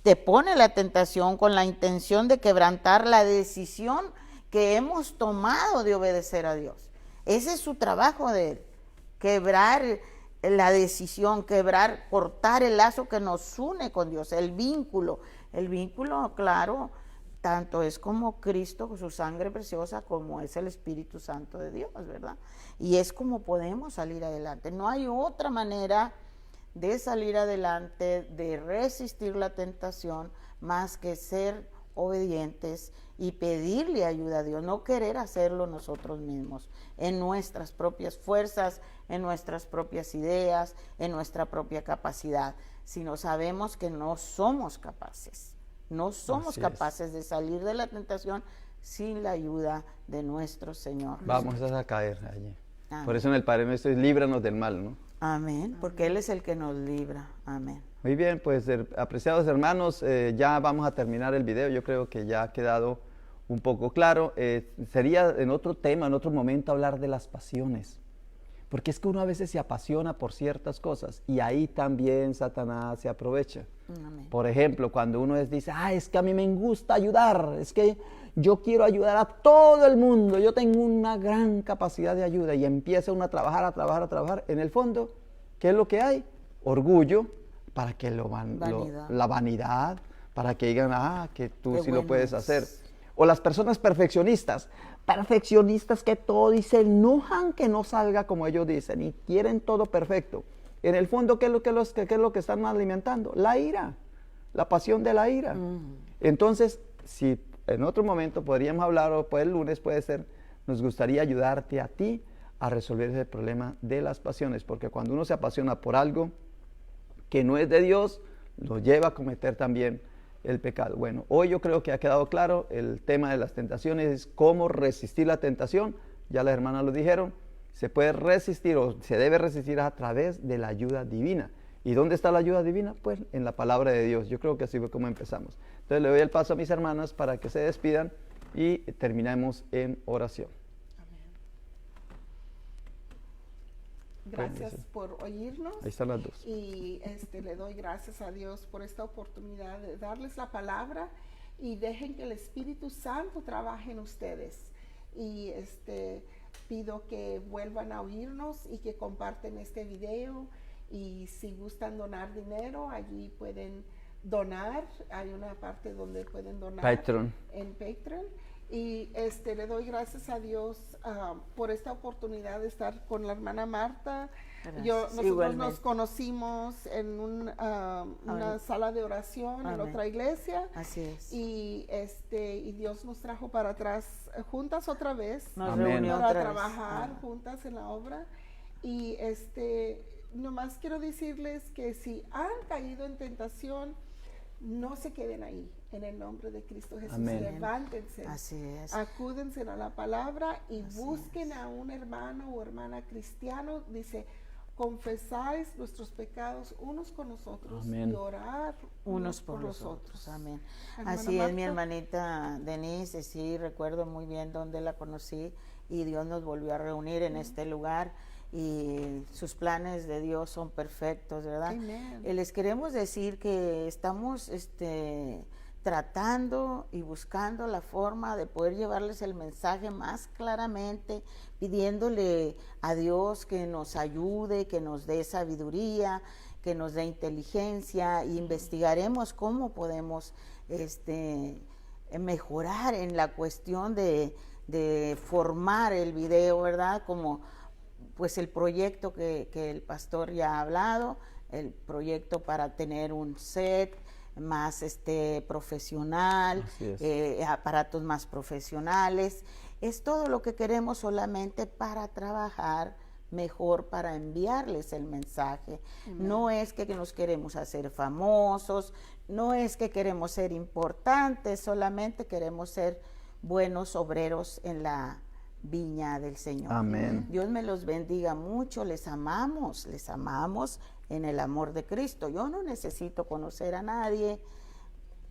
te pone la tentación con la intención de quebrantar la decisión que hemos tomado de obedecer a Dios. Ese es su trabajo de él, quebrar la decisión, cortar el lazo que nos une con Dios, el vínculo. El vínculo, claro, tanto es como Cristo, su sangre preciosa, como es el Espíritu Santo de Dios, ¿verdad? Y es como podemos salir adelante. No hay otra manera de salir adelante, de resistir la tentación, más que ser obedientes y pedirle ayuda a Dios, no querer hacerlo nosotros mismos, en nuestras propias fuerzas, en nuestras propias ideas, en nuestra propia capacidad, sino sabemos que no somos capaces, Así es. de salir de la tentación sin la ayuda de nuestro Señor. Vamos a caer allí. Amén. Por eso en el Padre Nuestro es líbranos del mal, ¿no? Amén, porque Él es el que nos libra. Amén. Muy bien, pues apreciados hermanos, ya vamos a terminar el video. Yo creo que ya ha quedado un poco claro. Sería en otro tema, en otro momento, hablar de las pasiones. Porque es que uno a veces se apasiona por ciertas cosas y ahí también Satanás se aprovecha. Amén. Por ejemplo, cuando uno dice, es que a mí me gusta ayudar, es que yo quiero ayudar a todo el mundo, yo tengo una gran capacidad de ayuda, y empieza uno a trabajar, en el fondo, ¿qué es lo que hay? Orgullo, para que la vanidad, para que digan, que tú Qué sí lo bueno puedes es. hacer. O las personas perfeccionistas que todo y se enojan que no salga como ellos dicen y quieren todo perfecto. En el fondo, ¿qué es lo que están alimentando? La ira, la pasión de la ira. Entonces, si en otro momento podríamos hablar, o pues el lunes puede ser, nos gustaría ayudarte a ti a resolver ese problema de las pasiones, porque cuando uno se apasiona por algo que no es de Dios, lo lleva a cometer también el pecado. Bueno, hoy yo creo que ha quedado claro el tema de las tentaciones, es cómo resistir la tentación. Ya las hermanas lo dijeron, se puede resistir o se debe resistir a través de la ayuda divina. ¿Y dónde está la ayuda divina? Pues en la palabra de Dios. Yo creo que así fue como empezamos. Entonces le doy el paso a mis hermanas para que se despidan y terminemos en oración. Gracias por oírnos. Ahí están las dos. Y le doy gracias a Dios por esta oportunidad de darles la palabra, y dejen que el Espíritu Santo trabaje en ustedes. Y pido que vuelvan a oírnos y que comparten este video, y si gustan donar dinero, allí pueden donar. Hay una parte donde pueden donar Patreon. en Patreon. Y le doy gracias a Dios por esta oportunidad de estar con la hermana Marta. Nosotros Igualmente. nos conocimos en una sala de oración. Amén. En otra iglesia. Así es. Y Dios nos trajo para atrás juntas otra vez. Nos Amén. reunió Para otra vez. trabajar juntas en la obra. Y nomás quiero decirles que si han caído en tentación, no se queden ahí. En el nombre de Cristo Jesús, Amén. levántense. Así es. Acúdense a la palabra y Así busquen a un hermano o hermana cristiano. Dice, confesáis nuestros pecados unos con nosotros. Amén. Y orar Unos por los otros. Amén. Hermana Así es, mi Marta. hermanita Denise. Sí, recuerdo muy bien dónde la conocí, y Dios nos volvió a reunir en este lugar, y sus planes de Dios son perfectos, ¿verdad? Amén. Les queremos decir que estamos tratando y buscando la forma de poder llevarles el mensaje más claramente, pidiéndole a Dios que nos ayude, que nos dé sabiduría, que nos dé inteligencia, e investigaremos cómo podemos mejorar en la cuestión de formar el video, ¿verdad? Como pues el proyecto que el pastor ya ha hablado, el proyecto para tener un set más profesional, aparatos más profesionales. Es todo lo que queremos solamente para trabajar mejor, para enviarles el mensaje. No es que nos queremos hacer famosos, no es que queremos ser importantes, solamente queremos ser buenos obreros en la viña del Señor. Amén. Dios me los bendiga mucho, les amamos en el amor de Cristo. Yo no necesito conocer a nadie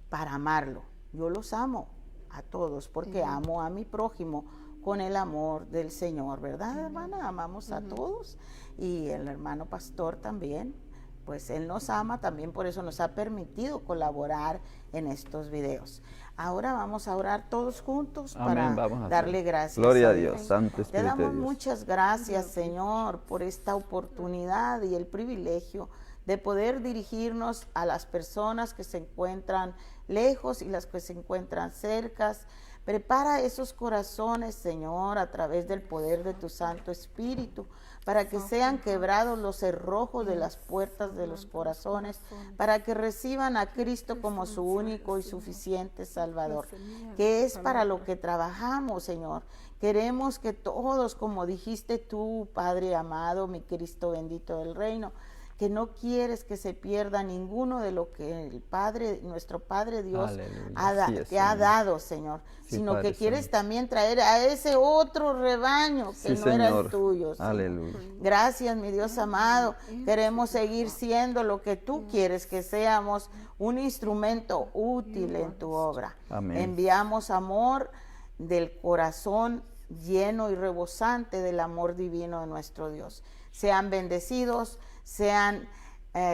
para amarlo. Yo los amo a todos porque amo a mi prójimo con el amor del Señor, ¿verdad, hermana? Amamos a todos, y el hermano pastor también, pues él nos ama también, por eso nos ha permitido colaborar en estos videos. Ahora vamos a orar todos juntos. Amén. Para darle gracias. Gloria a Dios, Santo Te Espíritu damos de Dios. muchas gracias, Señor, por esta oportunidad y el privilegio de poder dirigirnos a las personas que se encuentran lejos y las que se encuentran cercas. Prepara esos corazones, Señor, a través del poder de tu Santo Espíritu, para que sean quebrados los cerrojos de las puertas de los corazones, para que reciban a Cristo como su único y suficiente Salvador, que es para lo que trabajamos, Señor. Queremos que todos, como dijiste tú, Padre amado, mi Cristo bendito del reino, que no quieres que se pierda ninguno de lo que el Padre, nuestro Padre Dios Aleluya. te ha dado, Señor, Sí, sino Padre que quieres Santo. también traer a ese otro rebaño que Sí, no era Señor. el tuyo, Señor. Aleluya. Gracias, mi Dios amado. Queremos seguir siendo lo que tú quieres que seamos, un instrumento útil en tu obra. Amén. Enviamos amor del corazón lleno y rebosante del amor divino de nuestro Dios. Sean bendecidos, sean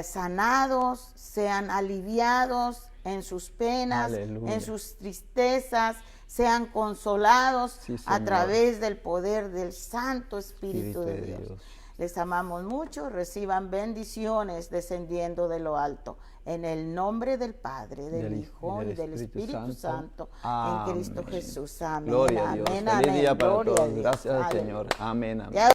sanados, sean aliviados en sus penas, Aleluya. en sus tristezas, sean consolados Sí, a Señor. través del poder del Santo Espíritu de Espíritu de Dios. Dios. Les amamos mucho, reciban bendiciones descendiendo de lo alto. En el nombre del Padre, del Hijo y del Espíritu Santo, en Cristo Amén. Jesús. Amén. Gloria a Dios. Amén. Feliz Amén. día para Gloria a todos. Dios. Gracias al Aleluya. Señor. Amén. Amén. Ya